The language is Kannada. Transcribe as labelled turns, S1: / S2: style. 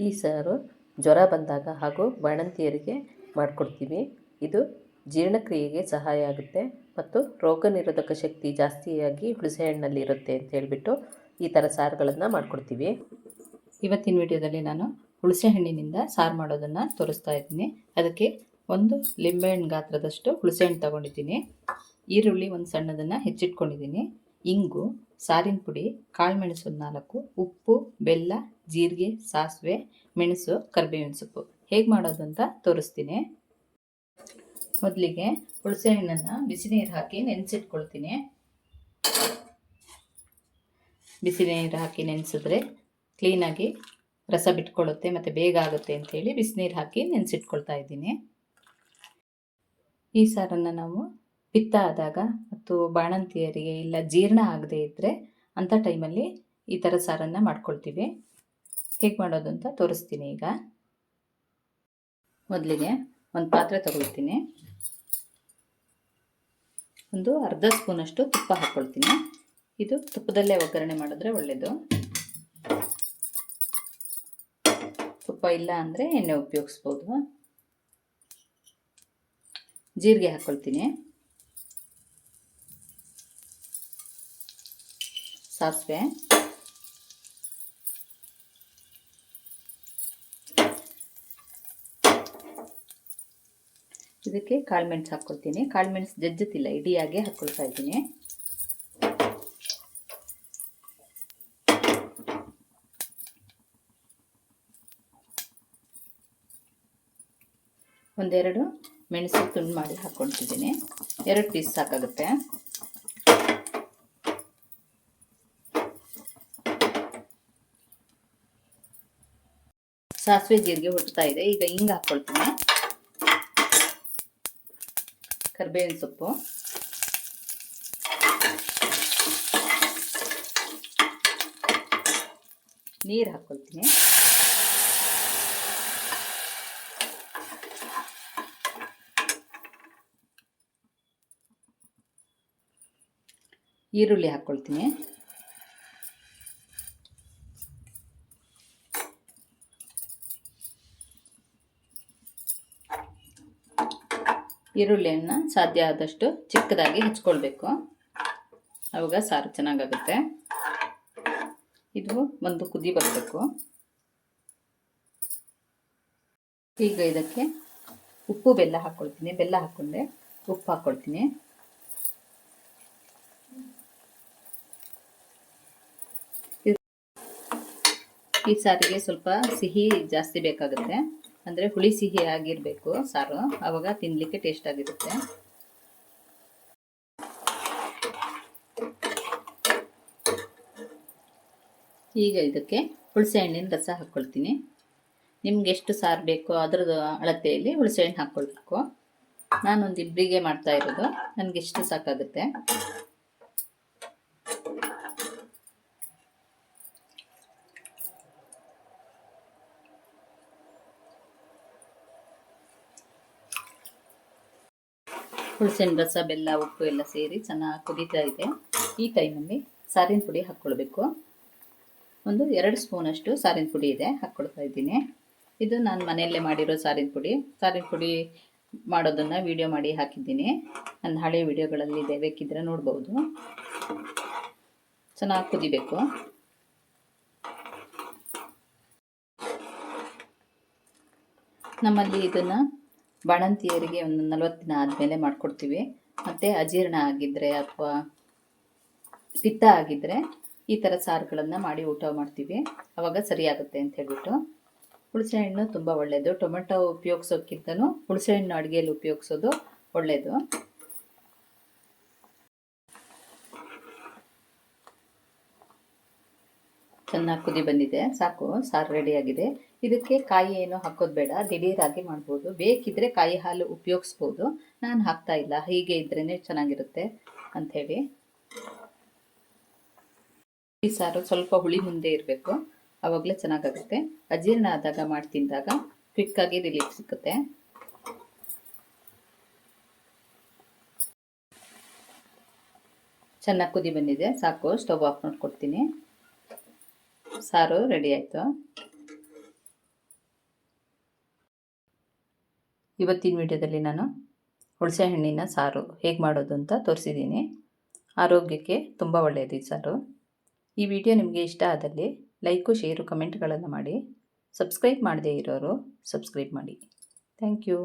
S1: ಈ ಸಾರು ಜ್ವರ ಬಂದಾಗ ಹಾಗೂ ಬಾಣಂತಿಯರಿಗೆ ಮಾಡಿಕೊಡ್ತೀವಿ. ಇದು ಜೀರ್ಣಕ್ರಿಯೆಗೆ ಸಹಾಯ ಆಗುತ್ತೆ ಮತ್ತು ರೋಗ ನಿರೋಧಕ ಶಕ್ತಿ ಜಾಸ್ತಿಯಾಗಿ ಹುಣಸೆಹಣ್ಣಲ್ಲಿ ಇರುತ್ತೆ ಅಂತ ಹೇಳಿಬಿಟ್ಟು ಈ ಥರ ಸಾರುಗಳನ್ನು ಮಾಡಿಕೊಡ್ತೀವಿ. ಇವತ್ತಿನ ವಿಡಿಯೋದಲ್ಲಿ ನಾನು ಹುಣಸೆಹಣ್ಣಿನಿಂದ ಸಾರು ಮಾಡೋದನ್ನು ತೋರಿಸ್ತಾ ಇದ್ದೀನಿ. ಅದಕ್ಕೆ ಒಂದು ಲಿಂಬೆಹಣ್ಣು ಗಾತ್ರದಷ್ಟು ಹುಣಸೆಹಣ್ಣು ತೊಗೊಂಡಿದ್ದೀನಿ. ಈರುಳ್ಳಿ ಒಂದು ಸಣ್ಣದನ್ನು ಹೆಚ್ಚಿಟ್ಕೊಂಡಿದ್ದೀನಿ. ಇಂಗು, ಸಾರಿನ ಪುಡಿ, ಕಾಳುಮೆಣಸು 4, ಉಪ್ಪು, ಬೆಲ್ಲ, ಜೀರಿಗೆ, ಸಾಸಿವೆ, ಮೆಣಸು, ಕರಿಬೇವಿನ ಸೊಪ್ಪು ಹೇಗೆ ಮಾಡೋದು ಅಂತ ತೋರಿಸ್ತೀನಿ. ಮೊದಲಿಗೆ ಹುಣಸೆಹಣ್ಣನ್ನು ಬಿಸಿ ನೀರು ಹಾಕಿ ನೆನೆಸಿಟ್ಕೊಳ್ತೀನಿ. ಬಿಸಿ ನೀರು ಹಾಕಿ ನೆನೆಸಿದ್ರೆ ಕ್ಲೀನಾಗಿ ರಸ ಬಿಟ್ಕೊಳ್ಳುತ್ತೆ ಮತ್ತು ಬೇಗ ಆಗುತ್ತೆ ಅಂಥೇಳಿ ಬಿಸಿನೀರು ಹಾಕಿ ನೆನೆಸಿಟ್ಕೊಳ್ತಾ ಇದ್ದೀನಿ. ಈ ಸಾರನ್ನು ನಾವು ಪಿತ್ತ ಆದಾಗ ಮತ್ತು ಬಾಣಂತಿಯರಿಗೆ ಇಲ್ಲ ಜೀರ್ಣ ಆಗದೇ ಇದ್ದರೆ ಅಂಥ ಟೈಮಲ್ಲಿ ಈ ಥರ ಸಾರನ್ನು ಮಾಡ್ಕೊಳ್ತೀವಿ. ಹೇಗೆ ಮಾಡೋದು ಅಂತ ತೋರಿಸ್ತೀನಿ. ಈಗ ಮೊದಲಿಗೆ ಒಂದು ಪಾತ್ರೆ ತಗೊಳ್ತೀನಿ. ಒಂದು ಅರ್ಧ ಸ್ಪೂನಷ್ಟು ತುಪ್ಪ ಹಾಕ್ಕೊಳ್ತೀನಿ. ಇದು ತುಪ್ಪದಲ್ಲೇ ಒಗ್ಗರಣೆ ಮಾಡಿದ್ರೆ ಒಳ್ಳೆಯದು. ತುಪ್ಪ ಇಲ್ಲ ಅಂದರೆ ಎಣ್ಣೆ ಉಪಯೋಗಿಸ್ಬೋದು. ಜೀರಿಗೆ ಹಾಕ್ಕೊಳ್ತೀನಿ. ಸಾಸಿವೆ, ಇದಕ್ಕೆ ಕಾಳುಮೆಣಸು ಹಾಕ್ಕೊಳ್ತೀನಿ. ಕಾಳುಮೆಣಸು ಜಜ್ಜುತ್ತಿಲ್ಲ, ಇಡಿಯಾಗೆ ಹಾಕ್ಕೊಳ್ತಾ ಇದ್ದೀನಿ. ಒಂದೆರಡು ಮೆಣಸು ತುಂಡು ಮಾಡಿ ಹಾಕ್ಕೊಳ್ತಿದ್ದೀನಿ. 2 ಪೀಸ್ ಸಾಕಾಗುತ್ತೆ. ಸಾಸಿವೆ ಜೀರಿಗೆ ಹುಟ್ಟುತ್ತಾ ಇದೆ. ಈಗ ಹಿಂಗೆ ಹಾಕ್ಕೊಳ್ತೀನಿ. ಕರಿಬೇವಿನ ಸೊಪ್ಪು, ನೀರು ಹಾಕ್ಕೊಳ್ತೀನಿ. ಈರುಳ್ಳಿ ಹಾಕ್ಕೊಳ್ತೀನಿ. ಈರುಳ್ಳಿಯನ್ನು ಸಾಧ್ಯ ಆದಷ್ಟು ಚಿಕ್ಕದಾಗಿ ಹೆಚ್ಕೊಳ್ಬೇಕು, ಆವಾಗ ಸಾರು ಚೆನ್ನಾಗಾಗುತ್ತೆ. ಇದು ಒಂದು ಕುದಿ ಬರಬೇಕು. ಈಗ ಇದಕ್ಕೆ ಉಪ್ಪು ಬೆಲ್ಲ ಹಾಕ್ಕೊಳ್ತೀನಿ. ಬೆಲ್ಲ ಹಾಕ್ಕೊಂಡೆ ಉಪ್ಪು ಹಾಕ್ಕೊಳ್ತೀನಿ. ಈ ಸಾರಿಗೆ ಸ್ವಲ್ಪ ಸಿಹಿ ಜಾಸ್ತಿ ಬೇಕಾಗುತ್ತೆ, ಅಂದರೆ ಹುಳಿ ಸಿಹಿ ಆಗಿರಬೇಕು ಸಾರು, ಆವಾಗ ತಿನ್ನಲಿಕ್ಕೆ ಟೇಸ್ಟ್ ಆಗಿರುತ್ತೆ. ಈಗ ಇದಕ್ಕೆ ಹುಣಸೆಹಣ್ಣಿನ ರಸ ಹಾಕ್ಕೊಳ್ತೀನಿ. ನಿಮ್ಗೆ ಎಷ್ಟು ಸಾರು ಬೇಕೋ ಅದರದ್ದು ಅಳತೆಯಲ್ಲಿ ಹುಣಸೆಹಣ್ಣು ಹಾಕ್ಕೊಳ್ಬೇಕು. ನಾನೊಂದು ಇಬ್ಬರಿಗೆ ಮಾಡ್ತಾ ಇರೋದು, ನನಗೆ ಎಷ್ಟು ಸಾಕಾಗುತ್ತೆ. ಹುಣಸೆಹಣ್ಣು ರಸ, ಬೆಲ್ಲ, ಉಪ್ಪು ಎಲ್ಲ ಸೇರಿ ಚೆನ್ನಾಗಿ ಕುದೀತಾ ಇದೆ. ಈ ಟೈಮಲ್ಲಿ ಸಾರಿನ ಪುಡಿ ಹಾಕ್ಕೊಳ್ಬೇಕು. ಒಂದು 2 ಸ್ಪೂನಷ್ಟು ಸಾರಿನ ಪುಡಿ ಇದೆ, ಹಾಕ್ಕೊಳ್ತಾ ಇದ್ದೀನಿ. ಇದು ನಾನು ಮನೆಯಲ್ಲೇ ಮಾಡಿರೋ ಸಾರಿನ ಪುಡಿ. ಸಾರಿನ ಪುಡಿ ಮಾಡೋದನ್ನು ವಿಡಿಯೋ ಮಾಡಿ ಹಾಕಿದ್ದೀನಿ, ನನ್ನ ಹಳೆ ವಿಡಿಯೋಗಳಲ್ಲಿ ಇದೆ, ಬೇಕಿದ್ದರೆ ನೋಡ್ಬೋದು. ಚೆನ್ನಾಗಿ ಕುದಿಬೇಕು. ನಮ್ಮಲ್ಲಿ ಇದನ್ನು ಬಾಣಂತಿಯರಿಗೆ ಒಂದು 40 ದಿನ ಆದಮೇಲೆ ಮಾಡಿಕೊಡ್ತೀವಿ. ಮತ್ತು ಅಜೀರ್ಣ ಆಗಿದ್ದರೆ ಅಥವಾ ಪಿತ್ತ ಆಗಿದ್ದರೆ ಈ ಥರ ಸಾರುಗಳನ್ನು ಮಾಡಿ ಊಟ ಮಾಡ್ತೀವಿ, ಆವಾಗ ಸರಿಯಾಗುತ್ತೆ ಅಂತ ಹೇಳ್ಬಿಟ್ಟು. ಹುಣಸೆಹಣ್ಣು ತುಂಬ ಒಳ್ಳೆಯದು. ಟೊಮೆಟೊ ಉಪಯೋಗಿಸೋಕ್ಕಿಂತನೂ ಹುಣಸೆಹಣ್ಣು ಅಡುಗೆಯಲ್ಲಿ ಉಪಯೋಗಿಸೋದು ಒಳ್ಳೆಯದು. ಚೆನ್ನಾಗಿ ಕುದಿ ಬಂದಿದೆ, ಸಾಕು, ಸಾರು ರೆಡಿಯಾಗಿದೆ. ಇದಕ್ಕೆ ಕಾಯಿ ಏನು ಹಾಕೋದು ಬೇಡ, ದಿಢೀರಾಗಿ ಮಾಡ್ಬೋದು. ಬೇಕಿದ್ದರೆ ಕಾಯಿ ಹಾಲು ಉಪಯೋಗಿಸ್ಬೋದು, ನಾನು ಹಾಕ್ತಾ ಇಲ್ಲ, ಹೀಗೆ ಇದ್ರೇ ಚೆನ್ನಾಗಿರುತ್ತೆ ಅಂಥೇಳಿ. ಈ ಸಾರು ಸ್ವಲ್ಪ ಹುಳಿ ಮುಂದೆ ಇರಬೇಕು, ಆವಾಗಲೇ ಚೆನ್ನಾಗಾಗುತ್ತೆ. ಅಜೀರ್ಣ ಆದಾಗ ಮಾಡಿ ತಿಂದಾಗ ಕ್ವಿಕ್ಕಾಗಿ ರಿಲೀಫ್ ಸಿಗುತ್ತೆ. ಚೆನ್ನಾಗಿ ಕುದಿ ಬಂದಿದೆ, ಸಾಕು, ಸ್ಟವ್ ಆಫ್ ಮಾಡ್ಕೊಡ್ತೀನಿ. ಸಾರು ರೆಡಿ ಆಯಿತು.
S2: ಇವತ್ತಿನ ವಿಡಿಯೋದಲ್ಲಿ ನಾನು ಹುಣಸೆ ಹಣ್ಣಿನ ಸಾರು ಹೇಗೆ ಮಾಡೋದು ಅಂತ ತೋರಿಸಿದ್ದೀನಿ. ಆರೋಗ್ಯಕ್ಕೆ ತುಂಬ ಒಳ್ಳೆಯದು ಈ ಸಾರು. ಈ ವಿಡಿಯೋ ನಿಮಗೆ ಇಷ್ಟ ಆದಲ್ಲಿ ಲೈಕು, ಶೇರು, ಕಮೆಂಟ್ಗಳನ್ನು ಮಾಡಿ. ಸಬ್ಸ್ಕ್ರೈಬ್ ಮಾಡದೇ ಇರೋರು ಸಬ್ಸ್ಕ್ರೈಬ್ ಮಾಡಿ. Thank you.